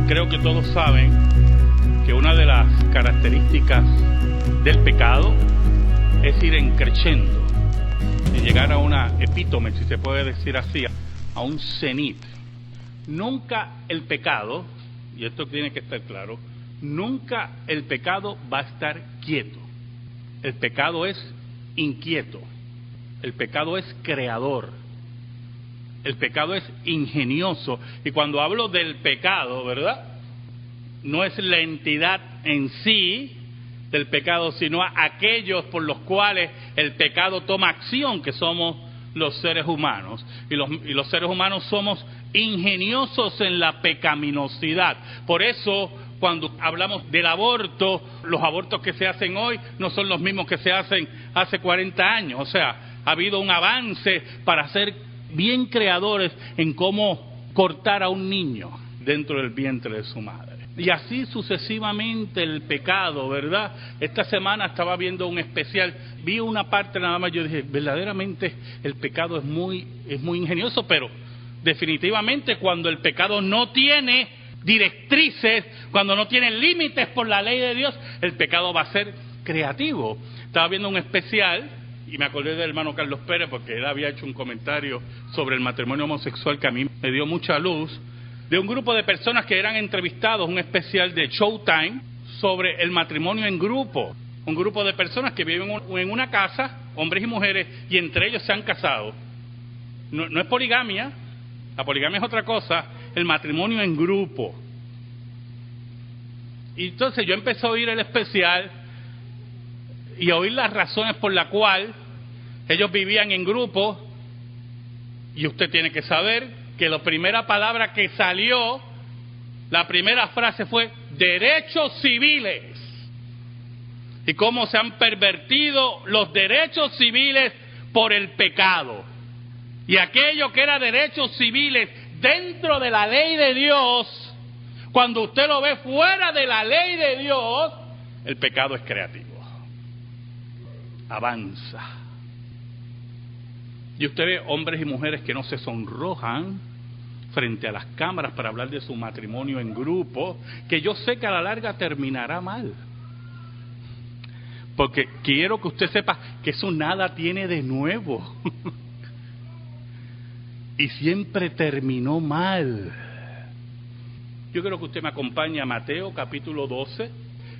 Creo que todos saben que una de las características del pecado es ir crescendo y llegar a una epítome, si se puede decir así, a un cenit. Nunca el pecado, y esto tiene que estar claro, nunca el pecado va a estar quieto. El pecado es inquieto, el pecado es creador, el pecado es ingenioso. Y cuando hablo del pecado, ¿verdad?, no es la entidad en sí del pecado, sino a aquellos por los cuales el pecado toma acción, que somos los seres humanos. Y los seres humanos somos ingeniosos en la pecaminosidad. Por eso, cuando hablamos del aborto, los abortos que se hacen hoy no son los mismos que se hacen hace 40 años. O sea, ha habido un avance para ser bien creadores en cómo cortar a un niño dentro del vientre de su madre. Y así sucesivamente el pecado, ¿verdad? Esta semana estaba viendo un especial, vi una parte nada más, yo dije, verdaderamente el pecado es muy ingenioso, pero definitivamente cuando el pecado no tiene directrices, cuando no tiene límites por la ley de Dios, el pecado va a ser creativo. Estaba viendo un especial y me acordé del hermano Carlos Pérez porque él había hecho un comentario sobre el matrimonio homosexual que a mí me dio mucha luz, de un grupo de personas que eran entrevistados, un especial de Showtime sobre el matrimonio en grupo. Un grupo de personas que viven en una casa, hombres y mujeres, y entre ellos se han casado. No es poligamia, la poligamia es otra cosa, el matrimonio en grupo. Y entonces yo empecé a oír el especial y a oír las razones por las cuales ellos vivían en grupo, y usted tiene que saber que la primera palabra que salió, la primera frase fue derechos civiles. Y cómo se han pervertido los derechos civiles por el pecado. Y aquello que era derechos civiles dentro de la ley de Dios, cuando usted lo ve fuera de la ley de Dios, el pecado es creativo. Avanza. Y usted ve hombres y mujeres que no se sonrojan frente a las cámaras para hablar de su matrimonio en grupo, que yo sé que a la larga terminará mal. Porque quiero que usted sepa que eso nada tiene de nuevo. Y siempre terminó mal. Yo quiero que usted me acompañe a Mateo capítulo 12.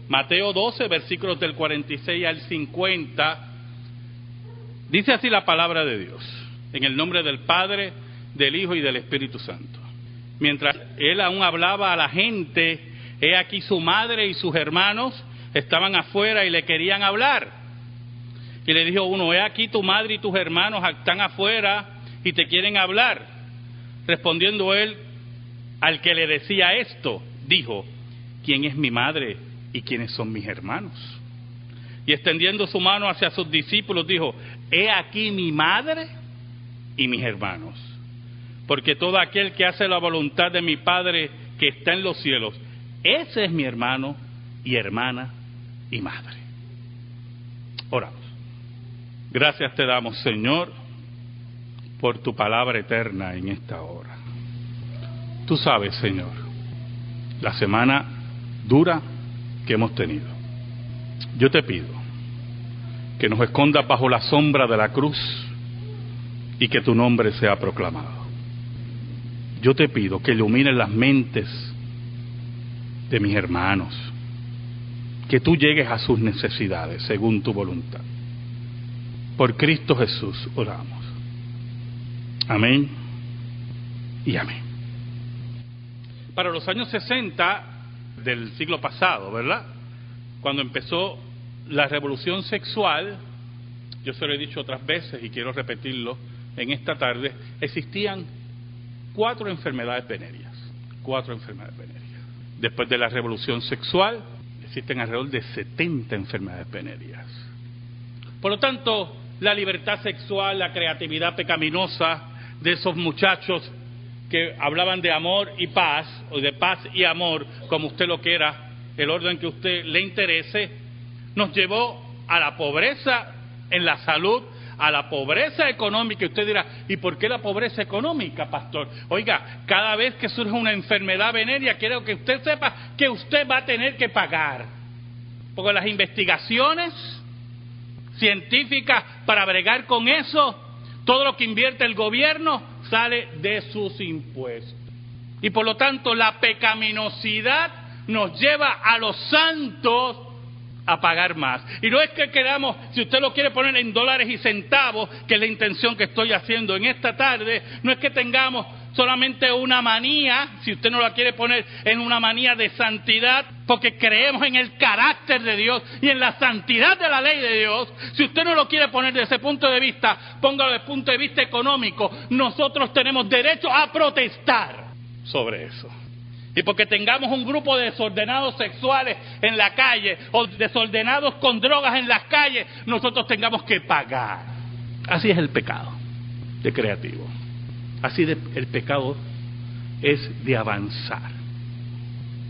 Mateo 12, versículos del 46 al 50. Dice así la palabra de Dios, en el nombre del Padre, del Hijo y del Espíritu Santo. Mientras él aún hablaba a la gente, he aquí su madre y sus hermanos estaban afuera y le querían hablar. Y le dijo uno, he aquí tu madre y tus hermanos están afuera y te quieren hablar. Respondiendo él al que le decía esto, dijo, ¿quién es mi madre y quiénes son mis hermanos? Y extendiendo su mano hacia sus discípulos, dijo, he aquí mi madre y mis hermanos. Porque todo aquel que hace la voluntad de mi Padre que está en los cielos, ese es mi hermano y hermana y madre. Oramos. Gracias te damos, Señor, por tu palabra eterna en esta hora. Tú sabes, Señor, la semana dura que hemos tenido. Yo te pido que nos escondas bajo la sombra de la cruz y que tu nombre sea proclamado. Yo te pido que ilumines las mentes de mis hermanos, que tú llegues a sus necesidades según tu voluntad. Por Cristo Jesús oramos. Amén y amén. Para los años 60 del siglo pasado, ¿verdad?, cuando empezó la revolución sexual, yo se lo he dicho otras veces y quiero repetirlo en esta tarde, existían 4 enfermedades venéreas. 4 enfermedades venéreas. Después de la revolución sexual, existen alrededor de 70 enfermedades venéreas. Por lo tanto, la libertad sexual, la creatividad pecaminosa de esos muchachos que hablaban de amor y paz, o de paz y amor, como usted lo quiera, el orden que a usted le interese, nos llevó a la pobreza en la salud, a la pobreza económica. Y usted dirá, ¿y por qué la pobreza económica, pastor? Oiga, cada vez que surge una enfermedad venérea, quiero que usted sepa que usted va a tener que pagar. Porque las investigaciones científicas para bregar con eso, todo lo que invierte el gobierno sale de sus impuestos. Y por lo tanto, la pecaminosidad nos lleva a los santos a pagar más. Y no es que queramos, si usted lo quiere poner en dólares y centavos, que es la intención que estoy haciendo en esta tarde, no es que tengamos solamente una manía, si usted no la quiere poner en una manía de santidad, porque creemos en el carácter de Dios y en la santidad de la ley de Dios. Si usted no lo quiere poner desde ese punto de vista, póngalo desde el punto de vista económico. Nosotros tenemos derecho a protestar sobre eso. Y porque tengamos un grupo de desordenados sexuales en la calle o desordenados con drogas en las calles, nosotros tengamos que pagar. Así es el pecado de creativo. Así el pecado es de avanzar.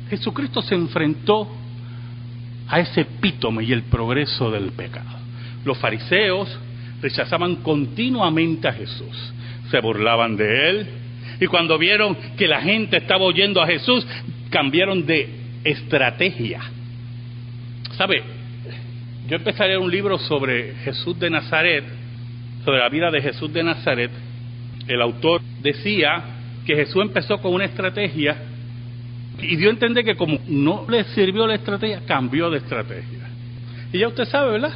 Jesucristo se enfrentó a ese epítome y el progreso del pecado. Los fariseos rechazaban continuamente a Jesús, se burlaban de él. Y cuando vieron que la gente estaba oyendo a Jesús, cambiaron de estrategia. ¿Sabe? Yo empecé a leer un libro sobre Jesús de Nazaret, sobre la vida de Jesús de Nazaret. El autor decía que Jesús empezó con una estrategia y dio a entender que como no le sirvió la estrategia, cambió de estrategia. Y ya usted sabe, ¿verdad?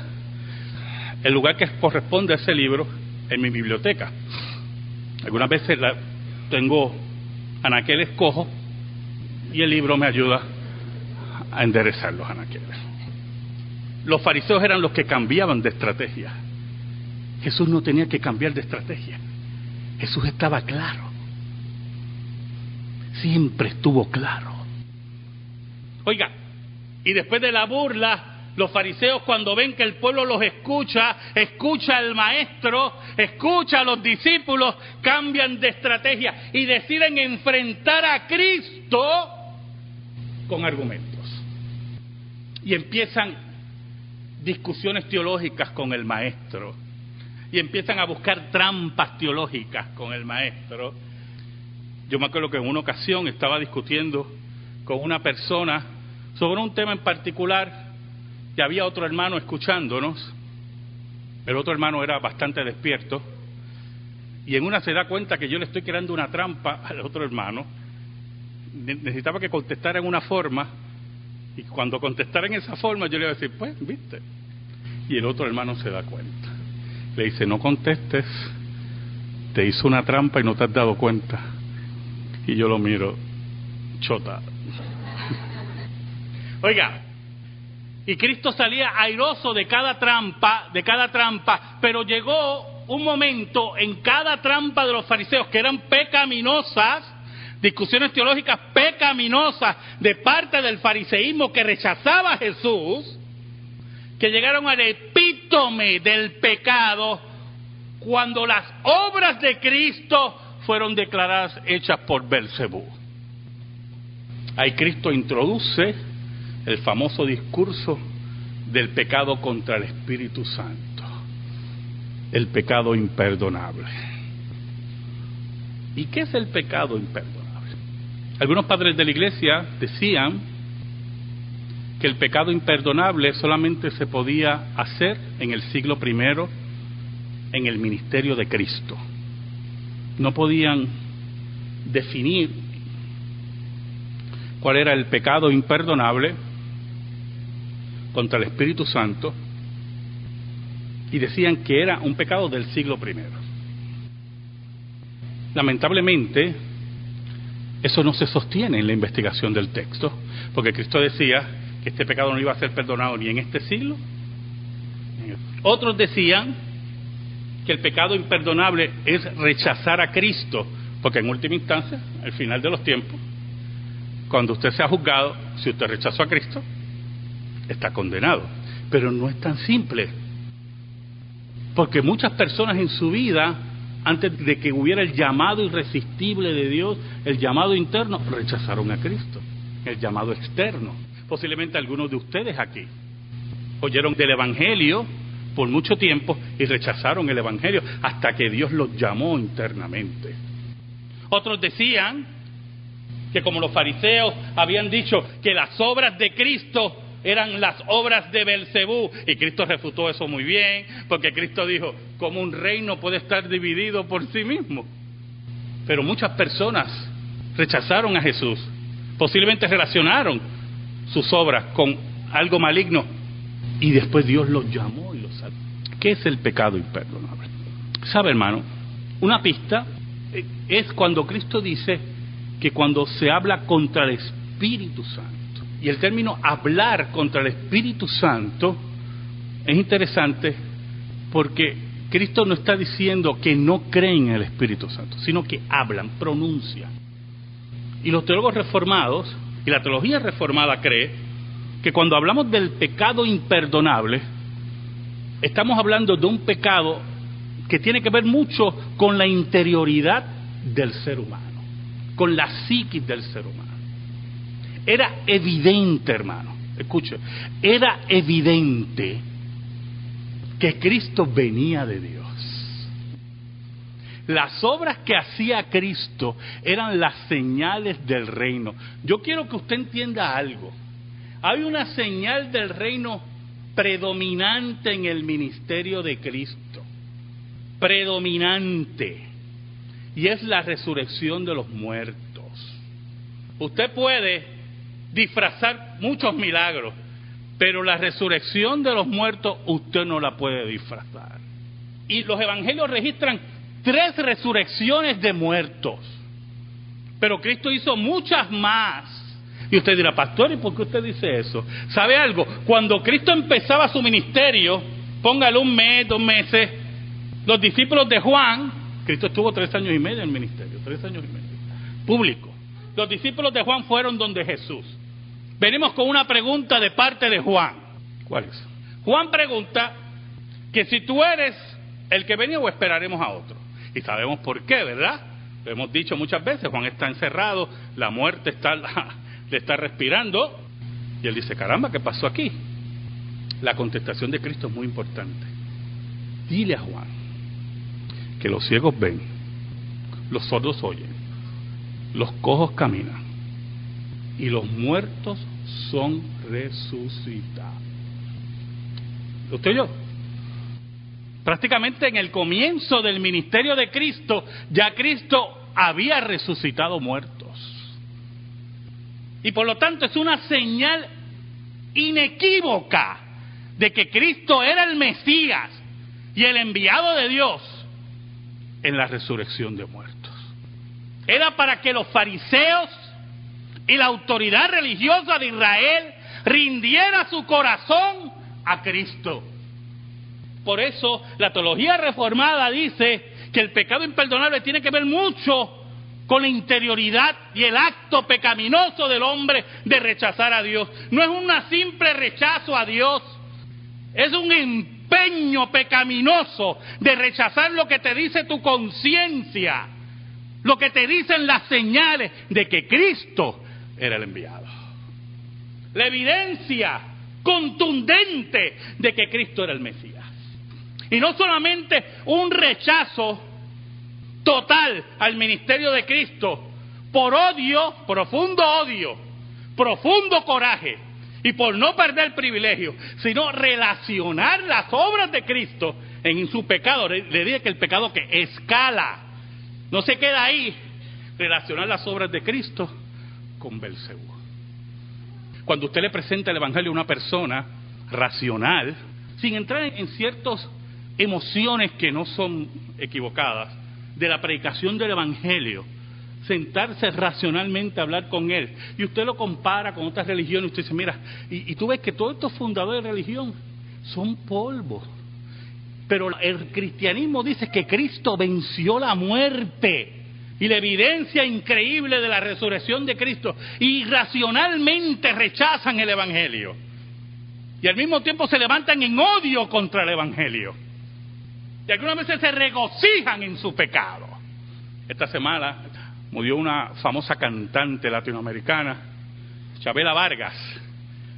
El lugar que corresponde a ese libro en mi biblioteca. Algunas veces tengo anaqueles cojos y el libro me ayuda a enderezar los anaqueles. Los fariseos eran los que cambiaban de estrategia. Jesús no tenía que cambiar de estrategia. Jesús estaba claro. Siempre estuvo claro. Oiga, y después de la burla, los fariseos, cuando ven que el pueblo los escucha al maestro, escucha a los discípulos, cambian de estrategia y deciden enfrentar a Cristo con argumentos. Y empiezan discusiones teológicas con el maestro. Y empiezan a buscar trampas teológicas con el maestro. Yo me acuerdo que en una ocasión estaba discutiendo con una persona sobre un tema en particular. Y había otro hermano escuchándonos. El otro hermano era bastante despierto. Y en una se da cuenta que yo le estoy creando una trampa al otro hermano. Necesitaba que contestara en una forma. Y cuando contestara en esa forma, yo le iba a decir, pues, viste. Y el otro hermano se da cuenta. Le dice, no contestes. Te hizo una trampa y no te has dado cuenta. Y yo lo miro, chota. Oiga. Y Cristo salía airoso de cada trampa, pero llegó un momento en cada trampa de los fariseos que eran pecaminosas, discusiones teológicas pecaminosas de parte del fariseísmo que rechazaba a Jesús, que llegaron al epítome del pecado cuando las obras de Cristo fueron declaradas hechas por Belcebú. Ahí Cristo introduce el famoso discurso del pecado contra el Espíritu Santo, el pecado imperdonable. ¿Y qué es el pecado imperdonable? Algunos padres de la iglesia decían que el pecado imperdonable solamente se podía hacer en el siglo I, en el ministerio de Cristo. No podían definir cuál era el pecado imperdonable contra el Espíritu Santo, y decían que era un pecado del siglo I. Lamentablemente, eso no se sostiene en la investigación del texto, porque Cristo decía que este pecado no iba a ser perdonado ni en este siglo. Otros decían que el pecado imperdonable es rechazar a Cristo, porque en última instancia, al final de los tiempos, cuando usted sea juzgado, si usted rechazó a Cristo, está condenado. Pero no es tan simple, porque muchas personas en su vida antes de que hubiera el llamado irresistible de Dios, el llamado interno, rechazaron a Cristo. El llamado externo. Posiblemente algunos de ustedes aquí oyeron del Evangelio por mucho tiempo y rechazaron el Evangelio hasta que Dios los llamó internamente. Otros decían que como los fariseos habían dicho que las obras de Cristo eran las obras de Belcebú, y Cristo refutó eso muy bien, porque Cristo dijo, como un reino puede estar dividido por sí mismo. Pero muchas personas rechazaron a Jesús, posiblemente relacionaron sus obras con algo maligno, y después Dios los llamó y los salvó. ¿Qué es el pecado imperdonable? ¿Sabe, hermano? Una pista es cuando Cristo dice que cuando se habla contra el Espíritu Santo, y el término hablar contra el Espíritu Santo es interesante porque Cristo no está diciendo que no creen en el Espíritu Santo, sino que hablan, pronuncian. Y los teólogos reformados, y la teología reformada cree, que cuando hablamos del pecado imperdonable, estamos hablando de un pecado que tiene que ver mucho con la interioridad del ser humano, con la psiquis del ser humano. Era evidente, hermano, escuche, era evidente que Cristo venía de Dios. Las obras que hacía Cristo eran las señales del reino. Yo quiero que usted entienda algo. Hay una señal del reino predominante en el ministerio de Cristo. Predominante. Y es la resurrección de los muertos. Usted puede disfrazar muchos milagros, pero la resurrección de los muertos usted no la puede disfrazar. Y los evangelios registran 3 resurrecciones de muertos, pero Cristo hizo muchas más. Y usted dirá, pastor, ¿y por qué usted dice eso? ¿Sabe algo? Cuando Cristo empezaba su ministerio, póngale 1 mes, 2 meses, los discípulos de Juan, Cristo estuvo 3 años y medio en el ministerio, 3 años y medio, público. Los discípulos de Juan fueron donde Jesús. Venimos con una pregunta de parte de Juan. ¿Cuál es? Juan pregunta que si tú eres el que venía o esperaremos a otro. Y sabemos por qué, ¿verdad? Lo hemos dicho muchas veces, Juan está encerrado, la muerte le está respirando. Y él dice, caramba, ¿qué pasó aquí? La contestación de Cristo es muy importante. Dile a Juan que los ciegos ven, los sordos oyen, los cojos caminan y los muertos son resucitados. ¿Usted oyó? Prácticamente en el comienzo del ministerio de Cristo, ya Cristo había resucitado muertos. Y por lo tanto es una señal inequívoca de que Cristo era el Mesías y el enviado de Dios en la resurrección de muertos. Era para que los fariseos y la autoridad religiosa de Israel rindiera su corazón a Cristo. Por eso la teología reformada dice que el pecado imperdonable tiene que ver mucho con la interioridad y el acto pecaminoso del hombre de rechazar a Dios. No es un simple rechazo a Dios, es un empeño pecaminoso de rechazar lo que te dice tu conciencia, lo que te dicen las señales de que Cristo era el enviado. La evidencia contundente de que Cristo era el Mesías. Y no solamente un rechazo total al ministerio de Cristo por odio, profundo coraje y por no perder privilegio, sino relacionar las obras de Cristo en su pecado. Le dije que el pecado que escala, no se queda ahí, relacionar las obras de Cristo con Belcebú. Cuando usted le presenta el evangelio a una persona racional, sin entrar en ciertas emociones que no son equivocadas, de la predicación del evangelio, sentarse racionalmente a hablar con él, y usted lo compara con otras religiones, usted dice, mira, y tú ves que todos estos fundadores de religión son polvo, pero el cristianismo dice que Cristo venció la muerte y la evidencia increíble de la resurrección de Cristo, y racionalmente rechazan el evangelio y al mismo tiempo se levantan en odio contra el evangelio. Y algunas veces se regocijan en su pecado. Esta semana murió una famosa cantante latinoamericana, Chabela Vargas.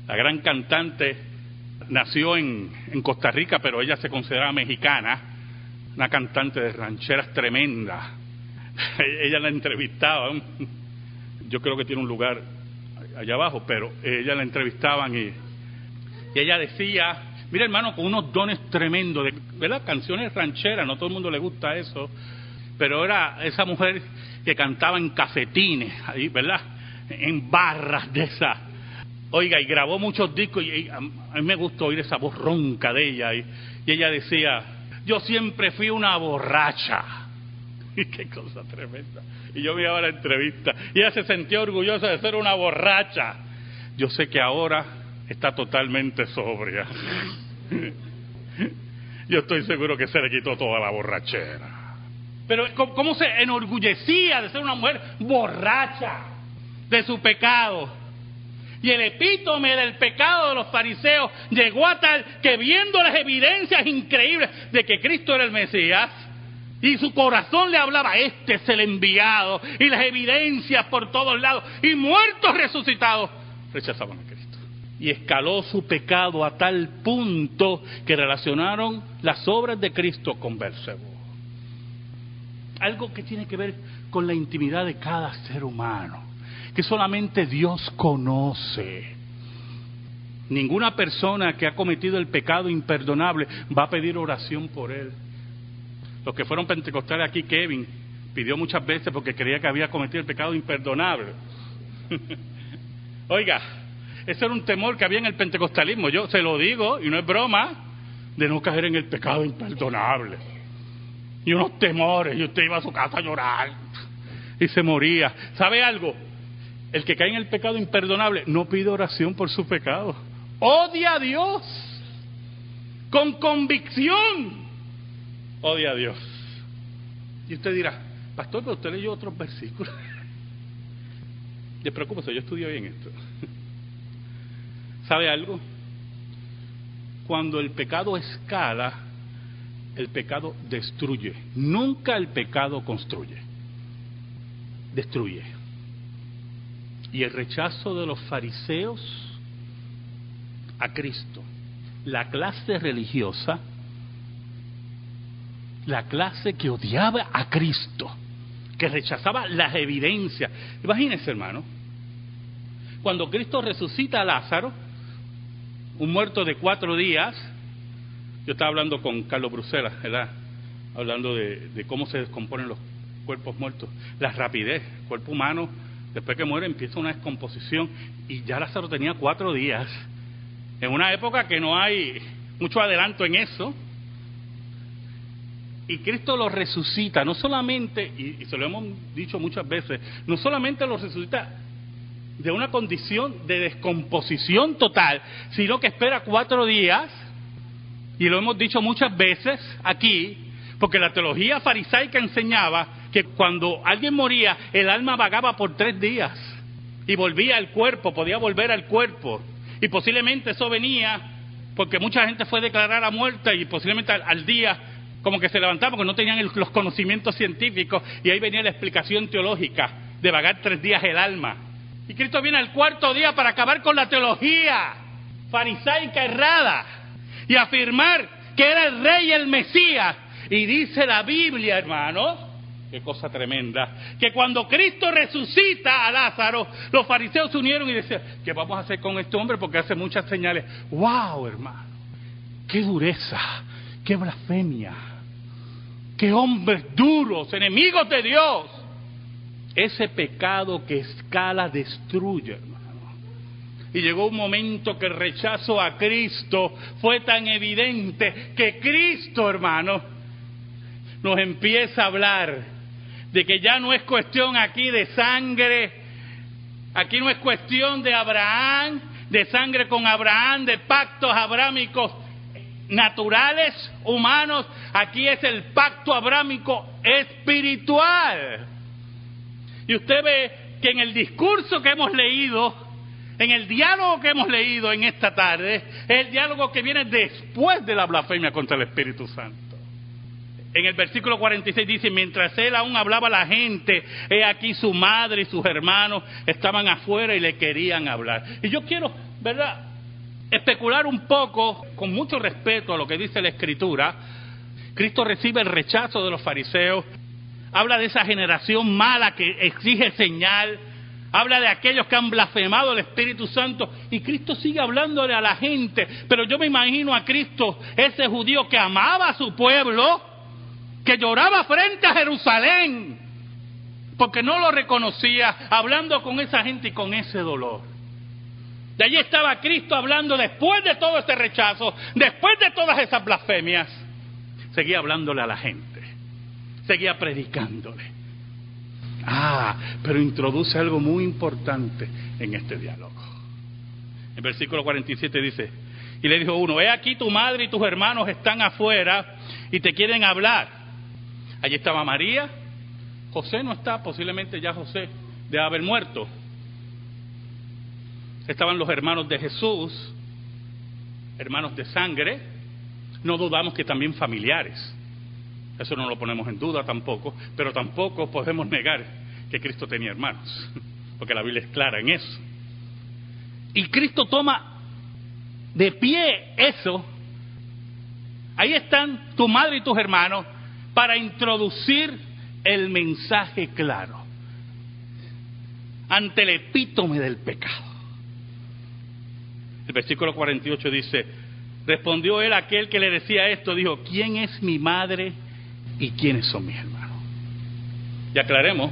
La gran cantante nació en Costa Rica, pero ella se consideraba mexicana. Una cantante de rancheras tremenda. Ella la entrevistaban. Yo creo que tiene un lugar allá abajo, pero ella la entrevistaban y ella decía, mira hermano, con unos dones tremendos, ¿verdad? Canciones rancheras, no todo el mundo le gusta eso, pero era esa mujer que cantaba en cafetines, ahí, ¿verdad? En barras de esas. Oiga, y grabó muchos discos y a mí me gustó oír esa voz ronca de ella y ella decía, yo siempre fui una borracha. Y qué cosa tremenda. Y yo miraba la entrevista y ella se sentía orgullosa de ser una borracha. Yo sé que ahora está totalmente sobria. Yo estoy seguro que se le quitó toda la borrachera. Pero ¿cómo se enorgullecía de ser una mujer borracha de su pecado? Y el epítome del pecado de los fariseos llegó a tal que, viendo las evidencias increíbles de que Cristo era el Mesías, y su corazón le hablaba, este es el enviado, y las evidencias por todos lados, y muertos resucitados, rechazaban a Cristo. Y escaló su pecado a tal punto que relacionaron las obras de Cristo con Beelzebú. Algo que tiene que ver con la intimidad de cada ser humano, que solamente Dios conoce. Ninguna persona que ha cometido el pecado imperdonable va a pedir oración por él. Los que fueron pentecostales aquí, Kevin pidió muchas veces porque creía que había cometido el pecado imperdonable. Oiga, ese era un temor que había en el pentecostalismo. Yo se lo digo, y no es broma, de no caer en el pecado imperdonable. Y unos temores, y usted iba a su casa a llorar, y se moría. ¿Sabe algo? El que cae en el pecado imperdonable no pide oración por su pecado. Odia a Dios. Con convicción. Odia a Dios. Y usted dirá, pastor, pero usted leyó otros versículos. Despreocúpese, yo estudio bien esto. ¿Sabe algo? Cuando el pecado escala, el pecado destruye. Nunca el pecado construye. Destruye. Y el rechazo de los fariseos a Cristo, la clase religiosa, la clase que odiaba a Cristo, que rechazaba las evidencias. Imagínense, hermano, cuando Cristo resucita a Lázaro, un muerto de 4 días, yo estaba hablando con Carlos Bruselas, ¿verdad? Hablando de cómo se descomponen los cuerpos muertos, la rapidez, el cuerpo humano, después que muere empieza una descomposición, y ya Lázaro tenía 4 días, en una época que no hay mucho adelanto en eso. Y Cristo lo resucita, no solamente, y se lo hemos dicho muchas veces, no solamente lo resucita de una condición de descomposición total, sino que espera 4 días, y lo hemos dicho muchas veces aquí, porque la teología farisaica enseñaba que cuando alguien moría, el alma vagaba por 3 días, y volvía al cuerpo, podía volver al cuerpo, y posiblemente eso venía porque mucha gente fue declarada muerta, y posiblemente al día como que se levantaba porque no tenían los conocimientos científicos, y ahí venía la explicación teológica de vagar 3 días el alma. Y Cristo viene al 4.º día para acabar con la teología farisaica errada y afirmar que era el rey y el Mesías. Y dice la Biblia, hermanos, qué cosa tremenda, que cuando Cristo resucita a Lázaro, los fariseos se unieron y decían, ¿qué vamos a hacer con este hombre? Porque hace muchas señales. ¡Wow, hermano! ¡Qué dureza! ¡Qué blasfemia! ¡Qué hombres duros, enemigos de Dios! Ese pecado que escala destruye, hermano. Y llegó un momento que el rechazo a Cristo fue tan evidente que Cristo, hermano, nos empieza a hablar de que ya no es cuestión aquí de sangre, aquí no es cuestión de Abraham, de sangre con Abraham, de pactos abrámicos naturales, humanos. Aquí es el pacto abrámico espiritual. Y usted ve que en el discurso que hemos leído, en el diálogo que hemos leído en esta tarde, es el diálogo que viene después de la blasfemia contra el Espíritu Santo. En el versículo 46 dice, mientras él aún hablaba a la gente, he aquí su madre y sus hermanos estaban afuera y le querían hablar. Y yo quiero, ¿verdad?, especular un poco, con mucho respeto a lo que dice la Escritura. Cristo recibe el rechazo de los fariseos, habla de esa generación mala que exige señal, habla de aquellos que han blasfemado el Espíritu Santo, y Cristo sigue hablándole a la gente. Pero yo me imagino a Cristo, ese judío que amaba a su pueblo, que lloraba frente a Jerusalén porque no lo reconocía, hablando con esa gente y con ese dolor. De allí estaba Cristo hablando después de todo este rechazo, después de todas esas blasfemias. Seguía hablándole a la gente, seguía predicándole. Pero introduce algo muy importante en este diálogo. El versículo 47 dice, y le dijo uno, he aquí tu madre y tus hermanos están afuera y te quieren hablar. Allí estaba María. José no está, posiblemente ya José debe haber muerto. Estaban los hermanos de Jesús, hermanos de sangre, no dudamos que también familiares. Eso no lo ponemos en duda tampoco, pero tampoco podemos negar que Cristo tenía hermanos, porque la Biblia es clara en eso. Y Cristo toma de pie eso. Ahí están tu madre y tus hermanos para introducir el mensaje claro ante el epítome del pecado. El versículo 48 dice, respondió él a aquel que le decía esto, dijo, ¿quién es mi madre y quiénes son mis hermanos? Y aclaremos,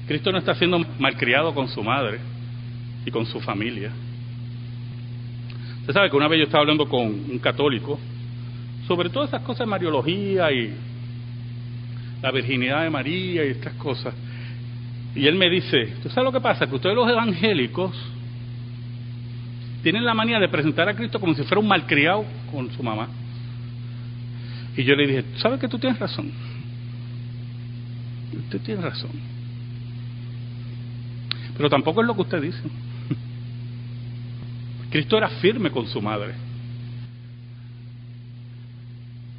Cristo no está siendo malcriado con su madre y con su familia. Usted sabe que una vez yo estaba hablando con un católico sobre todas esas cosas de Mariología y la virginidad de María y estas cosas. Y él me dice, ¿tú sabes lo que pasa? Que ustedes los evangélicos tienen la manía de presentar a Cristo como si fuera un malcriado con su mamá. Y yo le dije, ¿sabes que tú tienes razón? Usted tiene razón. Pero tampoco es lo que usted dice. Cristo era firme con su madre.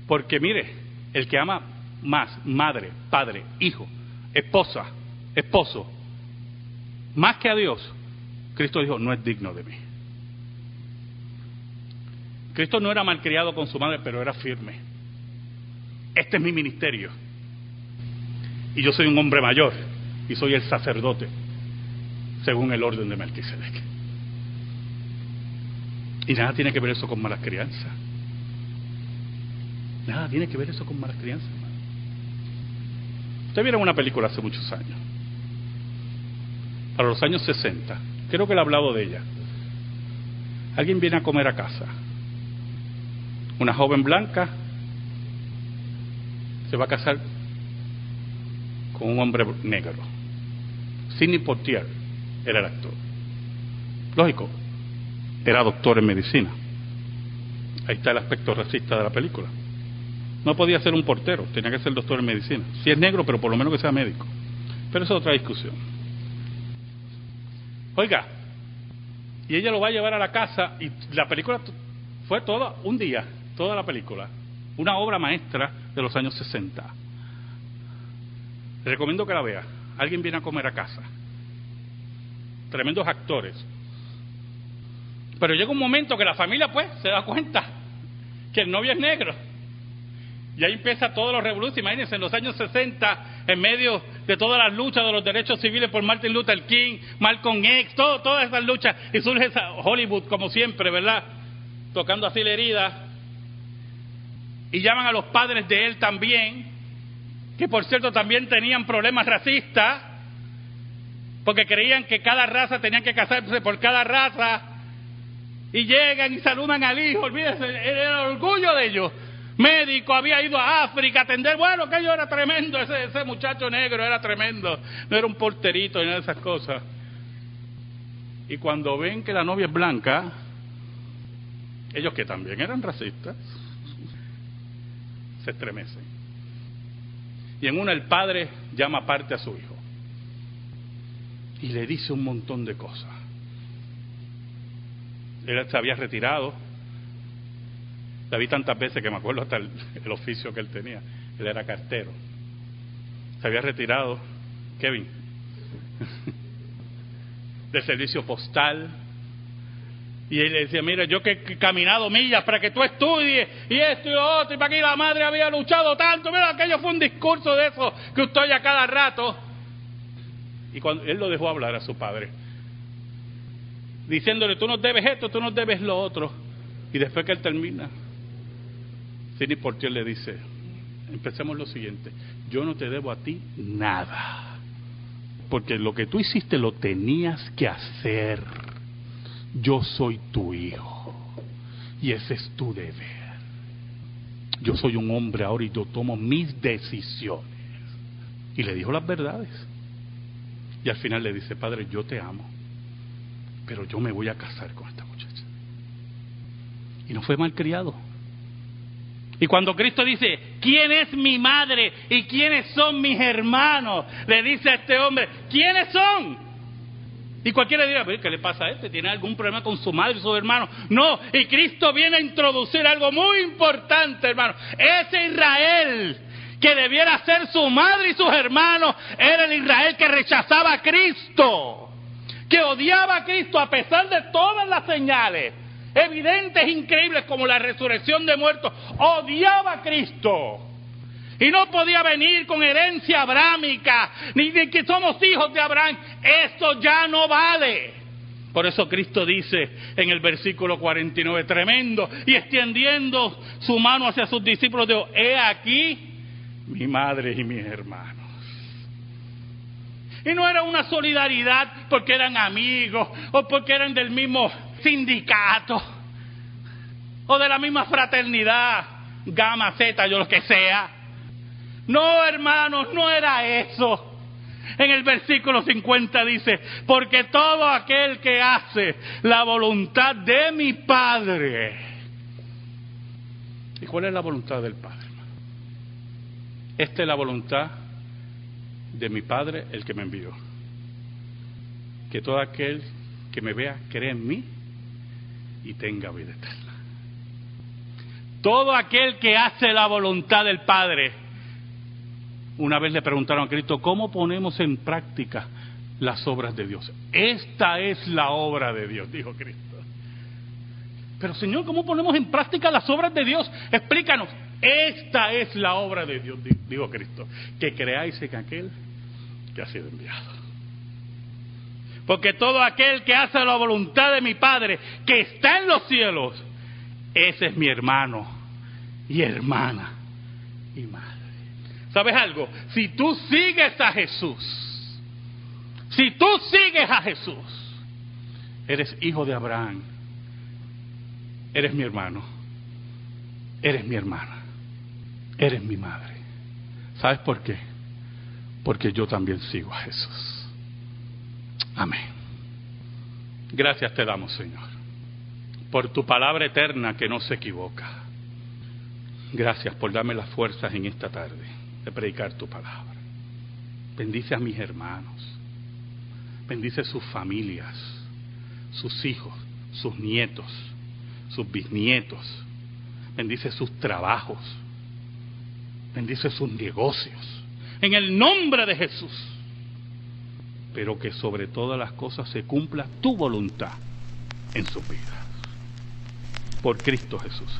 Porque mire, el que ama más, madre, padre, hijo, esposa, esposo, más que a Dios, Cristo dijo, no es digno de mí. Cristo no era malcriado con su madre, pero era firme. Este es mi ministerio. Y yo soy un hombre mayor, y soy el sacerdote, según el orden de Melquisedec. Y nada tiene que ver eso con malas crianzas. Nada tiene que ver eso con malas crianzas. Ustedes vieron una película hace muchos años, para los años 60, creo que le he hablado de ella. Alguien viene a comer a casa, una joven blanca se va a casar con un hombre negro. Sidney Poitier era el actor. Lógico, era doctor en medicina. Ahí está el aspecto racista de la película. No podía ser un portero, tenía que ser doctor en medicina. Si es negro, pero por lo menos que sea médico. Pero eso es otra discusión. Oiga, y ella lo va a llevar a la casa, y la película fue toda, un día, toda la película, una obra maestra de los años 60. Le recomiendo que la vea. Alguien viene a comer a casa. Tremendos actores. Pero llega un momento que la familia pues se da cuenta que el novio es negro. Y ahí empieza todos los revoluciones. Imagínense, en los años 60, en medio de todas las luchas de los derechos civiles por Martin Luther King, Malcolm X, todas esas luchas, y surge esa Hollywood, como siempre, ¿verdad? Tocando así la herida. Y llaman a los padres de él también, que por cierto también tenían problemas racistas, porque creían que cada raza tenía que casarse por cada raza. Y llegan y saludan al hijo, olvídense, era el orgullo de ellos. Médico, había ido a África a atender, bueno, que yo era tremendo, ese muchacho negro era tremendo, no era un porterito ni nada de esas cosas. Y cuando ven que la novia es blanca, ellos que también eran racistas, se estremecen. Y en una el padre llama aparte a su hijo y le dice un montón de cosas. Él se había retirado La vi tantas veces que me acuerdo hasta el oficio que él tenía. Él era cartero. Se había retirado, Kevin, del servicio postal. Y él le decía, mira, yo que he caminado millas para que tú estudies, y esto y lo otro, y para que la madre había luchado tanto, mira, aquello fue un discurso de eso que usted oye a cada rato. Y cuando él lo dejó hablar a su padre, diciéndole, tú nos debes esto, tú nos debes lo otro. Y después que él termina, Sidney Poitier le dice, empecemos lo siguiente, yo no te debo a ti nada, porque lo que tú hiciste lo tenías que hacer. Yo soy tu hijo y ese es tu deber. Yo soy un hombre ahora y yo tomo mis decisiones. Y le dijo las verdades. Y al final le dice, padre, yo te amo, pero yo me voy a casar con esta muchacha. Y no fue malcriado. Y cuando Cristo dice, ¿quién es mi madre y quiénes son mis hermanos?, le dice a este hombre, ¿quiénes son? Y cualquiera dirá, ¿qué le pasa a este? ¿Tiene algún problema con su madre y sus hermanos? No, y Cristo viene a introducir algo muy importante, hermano. Ese Israel que debiera ser su madre y sus hermanos era el Israel que rechazaba a Cristo, que odiaba a Cristo a pesar de todas las señales evidentes, increíbles, como la resurrección de muertos. Odiaba a Cristo. Y no podía venir con herencia abrámica, ni de que somos hijos de Abraham. Esto ya no vale. Por eso Cristo dice en el versículo 49, tremendo, y extendiendo su mano hacia sus discípulos, dijo, he aquí mi madre y mis hermanos. Y no era una solidaridad porque eran amigos, o porque eran del mismo sindicato, o de la misma fraternidad, Gamma, Zeta, yo lo que sea. No, hermanos, no era eso. En el versículo 50 dice, porque todo aquel que hace la voluntad de mi Padre. ¿Y cuál es la voluntad del Padre, hermano? Esta es la voluntad de mi Padre, el que me envió. Que todo aquel que me vea cree en mí y tenga vida eterna. Todo aquel que hace la voluntad del Padre. Una vez le preguntaron a Cristo, ¿cómo ponemos en práctica las obras de Dios? Esta es la obra de Dios, dijo Cristo. Pero Señor, ¿cómo ponemos en práctica las obras de Dios? Explícanos. Esta es la obra de Dios, dijo Cristo, que creáis en aquel que ha sido enviado. Porque todo aquel que hace la voluntad de mi Padre, que está en los cielos, ese es mi hermano y hermana y madre. ¿Sabes algo? Si tú sigues a Jesús, eres hijo de Abraham, eres mi hermano, eres mi hermana, eres mi madre. ¿Sabes por qué? Porque yo también sigo a Jesús. Amén. Gracias te damos, Señor, por tu palabra eterna que no se equivoca. Gracias por darme las fuerzas en esta tarde de predicar tu palabra. Bendice a mis hermanos, bendice sus familias, sus hijos, sus nietos, sus bisnietos, bendice sus trabajos, bendice sus negocios, en el nombre de Jesús. Pero que sobre todas las cosas se cumpla tu voluntad en sus vidas. Por Cristo Jesús.